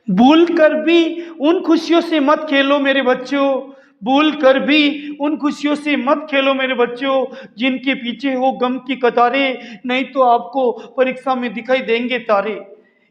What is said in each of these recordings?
भूल कर भी उन खुशियों से मत खेलो मेरे बच्चों, भूल कर भी उन खुशियों से मत खेलो मेरे बच्चों, जिनके पीछे हो गम की कतारें, नहीं तो आपको परीक्षा में दिखाई देंगे तारे।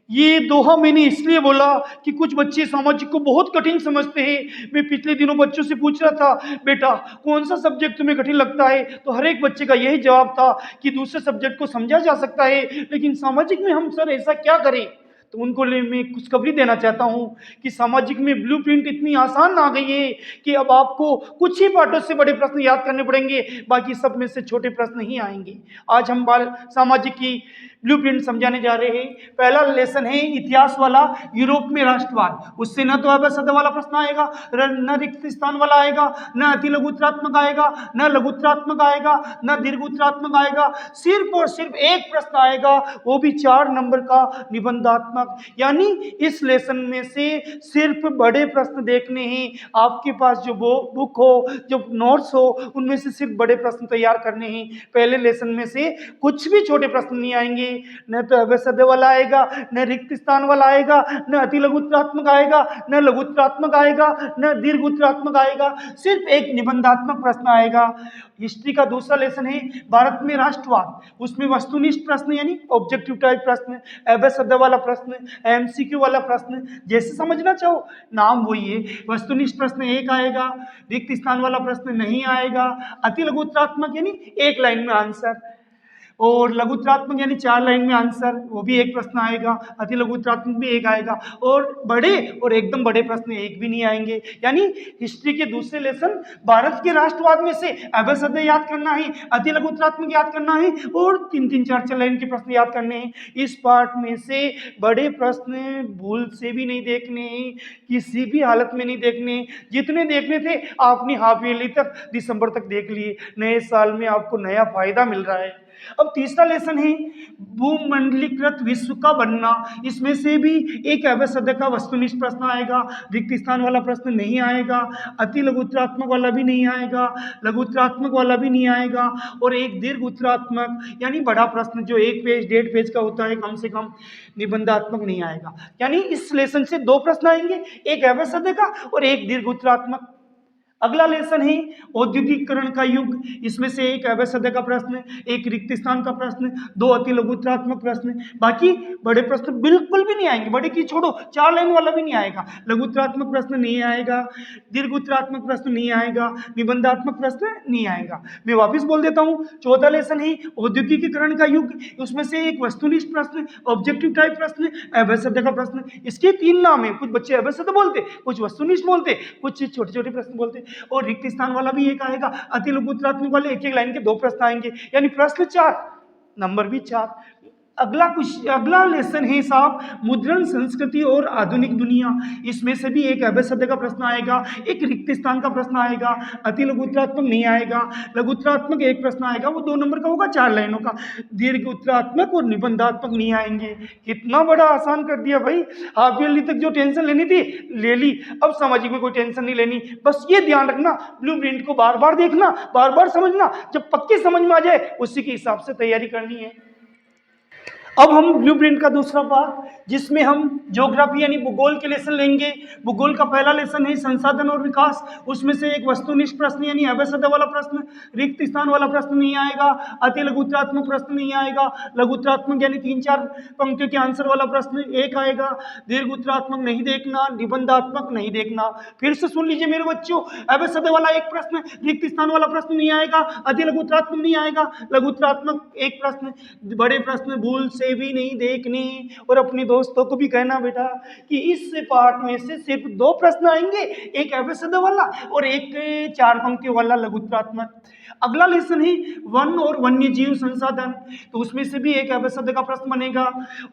ये दोहा मैंने इसलिए बोला कि कुछ बच्चे सामाजिक को बहुत कठिन समझते हैं। मैं पिछले दिनों बच्चों से पूछ रहा था, बेटा कौन सा सब्जेक्ट तुम्हें कठिन लगता है, तो हर एक बच्चे का यही जवाब था कि दूसरे सब्जेक्ट को समझा जा सकता है, लेकिन सामाजिक में हम सर ऐसा क्या करें। तो उनको लिए मैं खुशखबरी देना चाहता हूं कि सामाजिक में ब्लूप्रिंट इतनी आसान आ गई है कि अब आपको कुछ ही पाठों से बड़े प्रश्न याद करने पड़ेंगे, बाकी सब में से छोटे प्रश्न ही आएंगे। आज हम बाल सामाजिक की ब्लूप्रिंट समझाने जा रहे हैं। पहला लेसन है इतिहास वाला, यूरोप में राष्ट्रवाद। उससे न तो अवसद वाला प्रश्न आएगा, न रिक्त स्थान वाला आएगा, न अति लघुत्रात्मक आएगा, न लघुत्रात्मक आएगा, न दीर्घोत्तरात्मक आएगा। सिर्फ और सिर्फ एक प्रश्न आएगा, वो भी 4 नंबर का, निबंधात्मक। यानी इस लेसन में से सिर्फ बड़े प्रश्न देखने हैं। आपके पास जो बुक हो, जो नोट्स हो, उनमें से सिर्फ बड़े प्रश्न तैयार करने हैं। पहले लेसन में से कुछ भी छोटे प्रश्न नहीं आएंगे। न तो अवसद वाला आएगा, न रिक्त स्थान वाला आएगा, न अति लघुत्रात्मक आएगा, न लघुत्रात्मक आएगा, न दीर्घोत्तरात्मक आएगा। सिर्फ एक निबंधात्मक प्रश्न आएगा। हिस्ट्री का दूसरा लेसन है भारत में राष्ट्रवाद। उसमें वस्तुनिष्ठ प्रश्न यानी ऑब्जेक्टिव टाइप प्रश्न, अवसद वाला प्रश्न, एमसीक्यू वाला प्रश्न, जैसे समझना चाहो नाम वही है। वस्तुनिष्ठ प्रश्न एक आएगा, रिक्त स्थान वाला प्रश्न नहीं आएगा, अति लघुत्रात्मक यानी एक लाइन में आंसर, और लघुत्रात्मक यानी 4 लाइन में आंसर, वो भी एक प्रश्न आएगा। अति लघुत्रात्मक भी एक आएगा, और बड़े और एकदम बड़े प्रश्न एक भी नहीं आएंगे। यानी हिस्ट्री के दूसरे लेसन भारत के राष्ट्रवाद में से अवसद याद करना है, अति लघुत्रात्मक याद करना है, और 3-3 4-4 लाइन के प्रश्न याद करने हैं। इस पार्ट में से बड़े प्रश्न भूल से भी नहीं देखने, किसी भी हालत में नहीं देखने। जितने देखने थे आपने हाफ ईयरली तक, दिसंबर तक देख लिए। नए साल में आपको नया फायदा मिल रहा है। अब तीसरा लेसन है भूमंडलीकृत विश्व का बनना। इसमें से भी एक अवसद का वस्तुनिष्ठ प्रश्न आएगा, रिक्त स्थान वाला प्रश्न नहीं आएगा, अति लघुत्रात्मक वाला भी नहीं आएगा, लघुत्रात्मक वाला भी नहीं आएगा, और एक दीर्घ उत्तरात्मक यानी बड़ा प्रश्न जो 1 पेज 1.5 पेज का होता है कम से कम, निबंधात्मक नहीं आएगा। यानी इस लेसन से 2 प्रश्न आएंगे, एक अवसद का और एक दीर्घ उत्तरात्मक। अगला लेसन है औद्योगिकरण का युग। इसमें से एक अवसद का प्रश्न, एक रिक्त स्थान का प्रश्न, 2 अति लघुत्रात्मक प्रश्न। बाकी बड़े प्रश्न बिल्कुल भी नहीं आएंगे, बड़े की छोड़ो, 4 लाइन वाला भी नहीं आएगा, लघुत्रात्मक प्रश्न नहीं आएगा, दीर्घोत्तरात्मक प्रश्न नहीं आएगा, निबंधात्मक प्रश्न नहीं आएगा। मैं वापिस बोल देता हूँ, चौथा लेसन है औद्योगिकीकरण का युग। उसमें से एक वस्तुनिष्ठ प्रश्न, ऑब्जेक्टिव टाइप प्रश्न, अवसद का प्रश्न। इसके 3 नाम है, कुछ बच्चे अवसद बोलते, कुछ वस्तुनिष्ठ बोलते, कुछ छोटे छोटे प्रश्न बोलते। और रिक्त स्थान वाला भी एक आएगा, अति लघुत्रात्मक वाले 1-1 लाइन के 2 प्रश्न आएंगे, यानी प्रश्न 4, नंबर भी 4। अगला लेसन है साहब मुद्रण संस्कृति और आधुनिक दुनिया। इसमें से भी एक अवसद का प्रश्न आएगा, एक रिक्त स्थान का प्रश्न आएगा, अति लघुत्रात्मक नहीं आएगा, लघुत्रात्मक एक प्रश्न आएगा, वो 2 नंबर का होगा, 4 लाइनों का, दीर्घ उत्तरात्मक और निबंधात्मक नहीं आएंगे। कितना बड़ा आसान कर दिया भाई। हाफ ईयरली तक जो टेंशन लेनी थी ले ली, अब सामाजिक में कोई टेंशन नहीं लेनी। बस ये ध्यान रखना, ब्लूप्रिंट को बार बार देखना, बार बार समझना, जब पक्की समझ में आ जाए उसी के हिसाब से तैयारी करनी है। अब हम ब्लूप्रिंट का दूसरा पार्ट, जिसमें हम ज्योग्राफी यानी भूगोल के लेसन लेंगे। भूगोल का पहला लेसन है संसाधन और विकास। उसमें से एक वस्तुनिष्ठ प्रश्न यानी अवसद वाला प्रश्न, रिक्त स्थान वाला प्रश्न नहीं आएगा, अति लघुत्रात्मक प्रश्न नहीं आएगा, लघुत्रात्मक यानी 3-4 पंक्तियों के आंसर वाला प्रश्न एक आएगा, दीर्घ उत्तरात्मक नहीं देखना, निबंधात्मक नहीं देखना। फिर से सुन लीजिए मेरे बच्चों, अवसद वाला एक प्रश्न, रिक्त स्थान वाला प्रश्न नहीं आएगा, अति लघुत्रात्मक नहीं आएगा, लघुत्रात्मक एक प्रश्न। बड़े प्रश्न भूल से भी नहीं देखने, और अपने दोस्तों को भी कहना बेटा कि इस पार्ट में से सिर्फ 2 प्रश्न आएंगे, एक अवसद वाला और एक 4 पंक्तियों वाला लघुत्रात्मक। अगला लेसन है वन और वन्य जीव संसाधन। तो उसमें से भी एक अवसद का प्रश्न बनेगा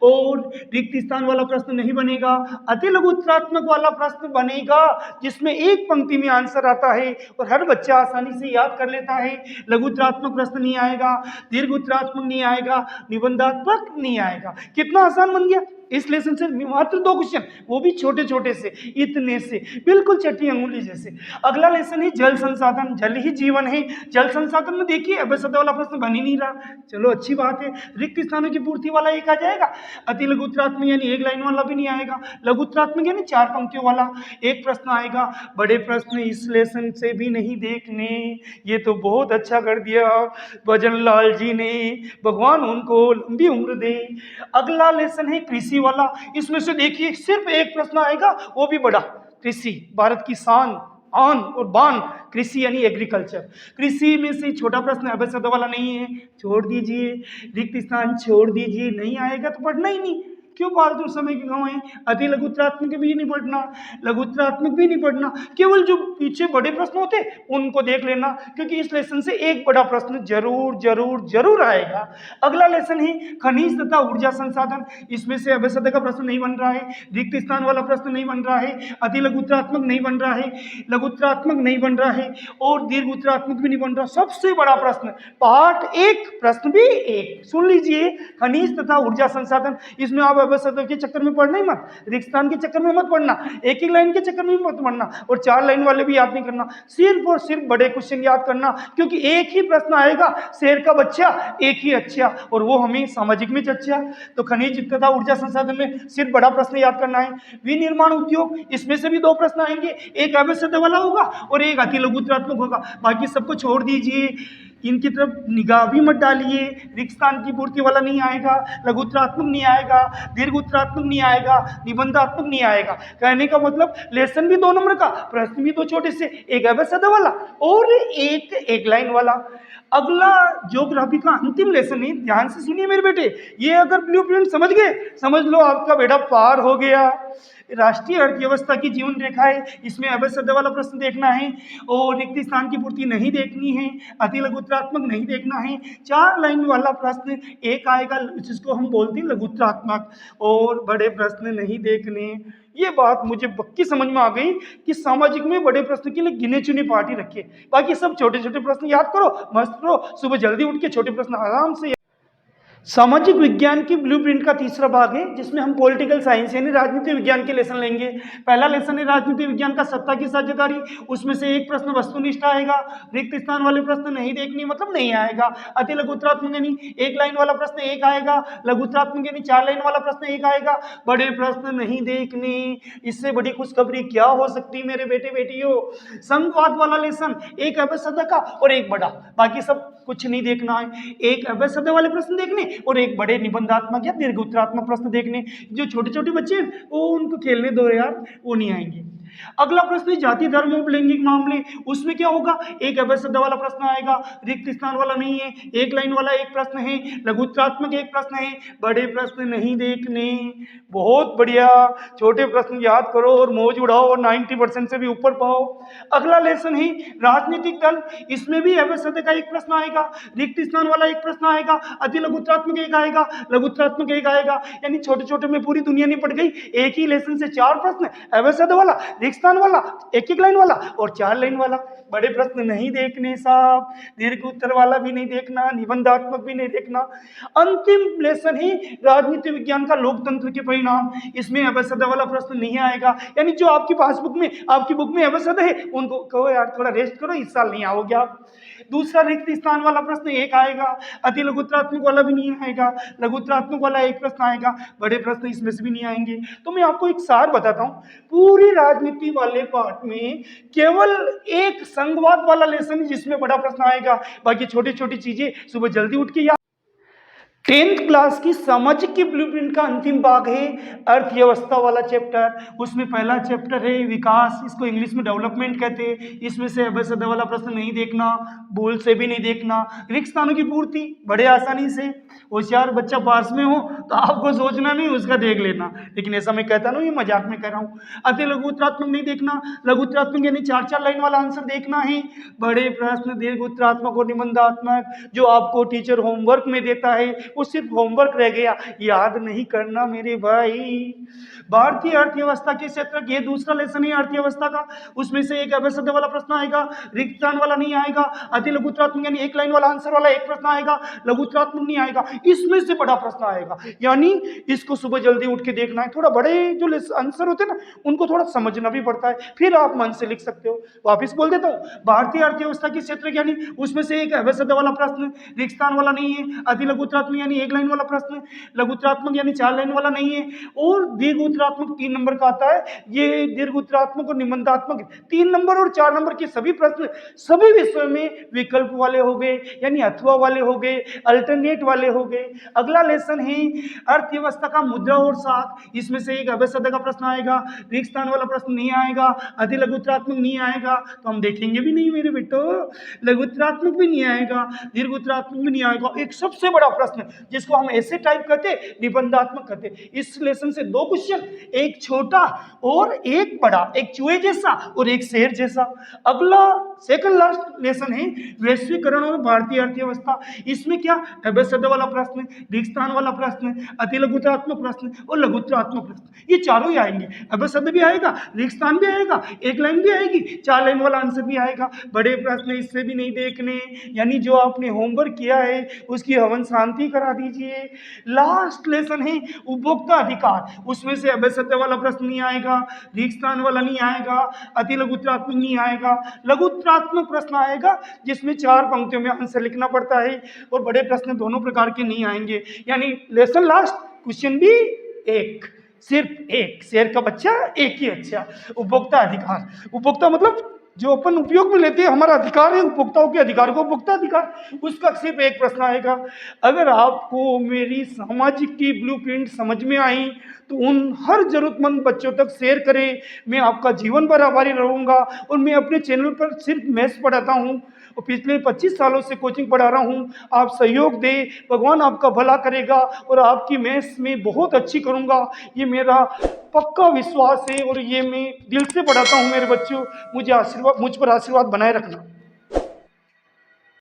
और रिक्त स्थान वाला प्रश्न नहीं बनेगा, अति लघुत्रात्मक वाला प्रश्न बनेगा जिसमें एक पंक्ति में आंसर आता है और हर बच्चा आसानी से याद कर लेता है। लघुत्रात्मक प्रश्न नहीं आएगा, दीर्घ उत्तरात्मक नहीं आएगा, निबंधात्मक नहीं आएगा। कितना आसान बन गया। इस लेसन से मात्र 2 क्वेश्चन, वो भी छोटे छोटे से, इतने से, बिल्कुल चट्टी अंगुली जैसे। अगला लेसन है जल संसाधन, जल ही जीवन है। जल संसाधन में देखिए अभ्यसदा वाला प्रश्न बन ही नहीं रहा, चलो अच्छी बात है। रिक्त स्थानों की पूर्ति वाला एक आ जाएगा। अति लघुत्तरात्मक यानी 1 लाइन वाला भी नहीं आएगा। लघुत्तरात्मक यानी 4 पंक्तियों वाला एक प्रश्न आएगा। बड़े प्रश्न इस लेसन से भी नहीं देखने, ये तो बहुत अच्छा कर दिया भजन लाल जी ने, भगवान उनको लंबी उम्र दे। अगला लेसन है कृषि वाला, इसमें से देखिए सिर्फ एक प्रश्न आएगा, वो भी बड़ा। कृषि भारत की शान, आन और बान, कृषि यानी एग्रीकल्चर। कृषि में से छोटा प्रश्न अभ्यसदा वाला नहीं है, छोड़ दीजिए। रिक्त स्थान छोड़ दीजिए, नहीं आएगा तो पढ़ना ही नहीं, क्यों फालतू समय की गवाएं। अति लघुत्तरात्मक भी नहीं पढ़ना, लघुत्तरात्मक भी नहीं पढ़ना, केवल जो पीछे बड़े प्रश्न होते उनको देख लेना, क्योंकि इस लेसन से एक बड़ा प्रश्न जरूर जरूर जरूर आएगा। अगला लेसन है खनिज तथा ऊर्जा संसाधन, इसमें से अभ्यसदा का प्रश्न नहीं बन रहा है, रिक्त स्थान वाला प्रश्न नहीं बन रहा है, अति लघुत्तरात्मक नहीं बन रहा है, लघुत्तरात्मक नहीं बन रहा है और दीर्घ उत्तरात्मक भी नहीं बन रहा। सबसे बड़ा प्रश्न पार्ट 1 प्रश्न भी 1 सुन लीजिए, खनिज तथा ऊर्जा संसाधन। इसमें आप अभ्यसदा के चक्कर में पढ़ना ही मत, रिक्त स्थान के चक्कर में मत पढ़ना, एक ही लाइन के चक्कर में मत पढ़ना और 4 लाइन वाले भी याद नहीं करना, सिर्फ और सिर्फ बड़े क्वेश्चन याद करना, क्योंकि एक ही प्रश्न आएगा, शेर का बच्चा एक ही अच्छा, और वो हमें सामाजिक में अच्छा। तो खनिज तथा ऊर्जा संसाधन में सिर्फ बड़ा प्रश्न याद करना है। विनिर्माण उद्योग, इसमें से भी 2 प्रश्न आएंगे, एक अभ्यसदा वाला होगा और एक अति लघुत्तरात्मक होगा, बाकी सबको छोड़ दीजिए, इनकी तरफ निगाह भी मत डालिए। रिक्त स्थान की पूर्ति वाला नहीं आएगा, लघुत्तरात्मक नहीं आएगा, दीर्घ उत्तरात्मक नहीं आएगा, निबंधात्मक नहीं आएगा। कहने का मतलब लेसन भी 2 नंबर का, प्रश्न भी 2 छोटे से, एक अभ्यसदा वाला और एक लाइन वाला। अगला ज्योग्राफी का अंतिम लेसन है, ध्यान से सुनिए मेरे बेटे, ये अगर ब्लूप्रिंट समझ गए, समझ लो आपका बेटा पार हो गया। राष्ट्रीय अर्थव्यवस्था की जीवन रेखा है, इसमें अभ्यसदा वाला प्रश्न देखना है और रिक्त स्थान की पूर्ति नहीं देखनी है, अति लघुत्तरात्मक नहीं देखना है। 4 लाइन वाला प्रश्न एक आएगा, जिसको हम बोलते हैं लघुत्तरात्मक, और बड़े प्रश्न नहीं देखने। ये बात मुझे पक्की समझ में आ गई कि सामाजिक में बड़े प्रश्न के लिए गिने चुने पार्टी रखिए, बाकी सब छोटे छोटे प्रश्न याद करो, मस्त रहो, सुबह जल्दी उठ के छोटे प्रश्न आराम से। सामाजिक विज्ञान की ब्लूप्रिंट का तीसरा भाग है, जिसमें हम पॉलिटिकल साइंस यानी राजनीति विज्ञान के लेसन लेंगे। पहला लेसन है राजनीति विज्ञान का सत्ता की साझेदारी, उसमें से एक प्रश्न वस्तुनिष्ठ आएगा, रिक्त स्थान वाले प्रश्न नहीं देखनी मतलब नहीं आएगा। अति लघुत्तरात्मक यानी 1 लाइन वाला प्रश्न 1 आएगा, लघुत्तरात्मक यानी 4 लाइन वाला प्रश्न 1 आएगा। बड़े प्रश्न नहीं देखने, इससे बड़ी खुशखबरी क्या हो सकती मेरे बेटे बेटियों। संघवाद वाला लेसन, एक अभ्यसदा का और एक बड़ा, बाकी सब कुछ नहीं देखना है। एक अभ्यसदा वाले प्रश्न देखने और एक बड़े निबंधात्मक या दीर्घ उत्तरात्मक प्रश्न देखने। जो छोटे छोटे बच्चे हैं वो उनको खेलने दो यार, वो नहीं आएंगे। अगला प्रश्न जाति धर्म लैंगिक मामले, उसमें क्या होगा, एक अभ्यसदा वाला प्रश्न आएगा, रिक्त स्थान वाला नहीं है, 1 लाइन वाला एक प्रश्न है, लघुत्तरात्मक एक प्रश्न है, बड़े प्रश्न नहीं देखने। बहुत बढ़िया, छोटे प्रश्न याद करो और मौज उड़ाओ और 90% से भी ऊपर पाओ। अगला लेसन है राजनीतिक दल, इसमें भी अभ्यसदा का एक प्रश्न आएगा, रिक्त स्थान वाला एक प्रश्न आएगा, अति लघुत्तरात्मक एक आएगा, लघुत्तरात्मक एक आएगा, यानी छोटे छोटे में पूरी दुनिया नहीं पड़ गई। एक ही लेसन से 4 प्रश्न, अभ्यसदा वाला, रिक्त स्थान वाला, एक लाइन वाला और 4 लाइन वाला। बड़े प्रश्न नहीं देखने साहब, दीर्घ उत्तर वाला भी नहीं देखना, निबंधात्मक भी नहीं देखना। अंतिम लेसन है राजनीति विज्ञान का लोकतंत्र के परिणाम, इसमें अभ्यसदा वाला प्रश्न नहीं आएगा, यानी जो आपकी पासबुक में, आपकी बुक में अभ्यसदा है उनको कहो यार थोड़ा रेस्ट करो, इस साल नहीं आओगे आप। दूसरा रिक्त स्थान वाला प्रश्न 1 आएगा, अति लघुत्तरात्मक वाला भी नहीं आएगा, लघुत्तरात्मक वाला एक प्रश्न आएगा, बड़े प्रश्न इसमें से भी नहीं आएंगे। तो मैं आपको एक सार बताता हूं, पूरी राजनीति वाले पार्ट में केवल एक संघवाद वाला लेसन जिसमें बड़ा प्रश्न आएगा, बाकी छोटी छोटी चीजें सुबह जल्दी उठ के याद। 10th क्लास की सामाजिक की ब्लूप्रिंट का अंतिम भाग है अर्थव्यवस्था वाला चैप्टर, उसमें पहला चैप्टर है विकास, इसको इंग्लिश में डेवलपमेंट कहते हैं। इसमें से अभ्यसदा वाला प्रश्न नहीं देखना, भूल से भी नहीं देखना। रिक्त स्थानों की पूर्ति बड़े आसानी से, होशियार बच्चा पास में हो तो आपको सोचना नहीं, उसका देख लेना, लेकिन ऐसा मैं कहता नहीं, मजाक में कह रहा हूँ। अति लघुत्तरात्मक नहीं देखना, लघुत्तरात्मक यानी 4 लाइन वाला आंसर देखना है। बड़े प्रश्न दीर्घ उत्तरात्मक और निबंधात्मक जो आपको टीचर होमवर्क में देता है वो सिर्फ होमवर्क रह गया, याद नहीं करना मेरे भाई। भारतीय अर्थव्यवस्था के क्षेत्र ये दूसरा लेसन है अर्थव्यवस्था का, उसमें से एक अभ्यास वाला प्रश्न आएगा, रिक्त स्थान वाला नहीं आएगा, अति लघुत्रात्मक यानी एक लाइन वाला आंसर वाला एक प्रश्न आएगा, लघुत्रात्मक नहीं आएगा, इसमें से बड़ा प्रश्न आएगा। यानी इसको सुबह जल्दी उठ के देखना है, थोड़ा बड़े जो आंसर होते हैं ना उनको थोड़ा समझना भी पड़ता है, फिर आप मन से लिख सकते हो। वापिस बोल देता हूँ, भारतीय अर्थव्यवस्था के क्षेत्र यानी उसमें से एक अभ्यास वाला प्रश्न, रिक्त स्थान वाला नहीं है, अति लघुत्रात्मक यानी एक लाइन वाला प्रश्न, लघुत्रात्मक यानी 4 लाइन वाला नहीं है, और दीर्घ उत्तरात्मक 3 नंबर का आता है। ये दीर्घ उत्तरात्मक और निबंधात्मक 3 नंबर और 4 नंबर के सभी प्रश्न सभी विषयों में विकल्प वाले हो गए, यानी अथवा वाले हो गए, अल्टरनेट वाले हो गए। अगला लेसन है अर्थव्यवस्था का मुद्रा और साख, इसमें से एक अभ्यास का प्रश्न आएगा, रिक्त स्थान वाला प्रश्न नहीं आएगा, अति लघुत्रात्मक नहीं आएगा, तो हम देखेंगे भी नहीं मेरे बेटो, लघुत्रात्मक भी नहीं आएगा, दीर्घ उत्तरात्मक भी नहीं आएगा। एक सबसे बड़ा प्रश्न जिसको हम ऐसे टाइप कहते, निबंधात्मक कहते। इस लेसन से 2 क्वेश्चन, एक छोटा और एक बड़ा, एक चूहे जैसा और एक शेर जैसा। अगला सेकंड लास्ट लेसन है वैश्वीकरण और भारतीय अर्थव्यवस्था। इसमें क्या अभ्यास वाला प्रश्न, रिक्त स्थान वाला प्रश्न, अति लघुत्रात्मक प्रश्न और लघुत्रात्मक प्रश्न, ये चारों ही आएंगे। अभ्यास भी आएगा, रिक्त स्थान भी आएगा, एक लाइन भी आएगी, 4 लाइन वाला आंसर भी आएगा। बड़े प्रश्न इससे भी नहीं देखने, यानी जो आपने होमवर्क किया है उसकी हवन शांति करा दीजिए। लास्ट लेसन है उपभोक्ता अधिकार, उसमें से अभ्यास वाला प्रश्न नहीं आएगा, रिक्त स्थान वाला नहीं आएगा, अति लघुत्रात्मक नहीं आएगा, लघुत्रात्मक प्रश्न आएगा जिसमें 4 पंक्तियों में आंसर लिखना पड़ता है, और बड़े प्रश्न दोनों प्रकार के नहीं आएंगे। यानी लेसन लास्ट, क्वेश्चन भी एक, सिर्फ एक, शेर का बच्चा एक ही अच्छा। उपभोक्ता अधिकार, उपभोक्ता मतलब जो अपन उपयोग में लेते हैं, हमारा अधिकार है, उपभोक्ताओं के अधिकार को उपभोक्ता अधिकार, उसका सिर्फ एक प्रश्न आएगा। अगर आपको मेरी सामाजिक की ब्लूप्रिंट समझ में आई तो उन हर जरूरतमंद बच्चों तक शेयर करें। मैं आपका जीवन भर आभारी रहूँगा, और मैं अपने चैनल पर सिर्फ मैथ्स पढ़ाता हूँ और पिछले 25 सालों से कोचिंग पढ़ा रहा हूँ। आप सहयोग दें, भगवान आपका भला करेगा और आपकी मैथ्स में बहुत अच्छी करूँगा, ये मेरा पक्का विश्वास है, और ये मैं दिल से पढ़ाता हूँ मेरे बच्चों। मुझे आशीर्वाद, मुझ पर आशीर्वाद बनाए रखना।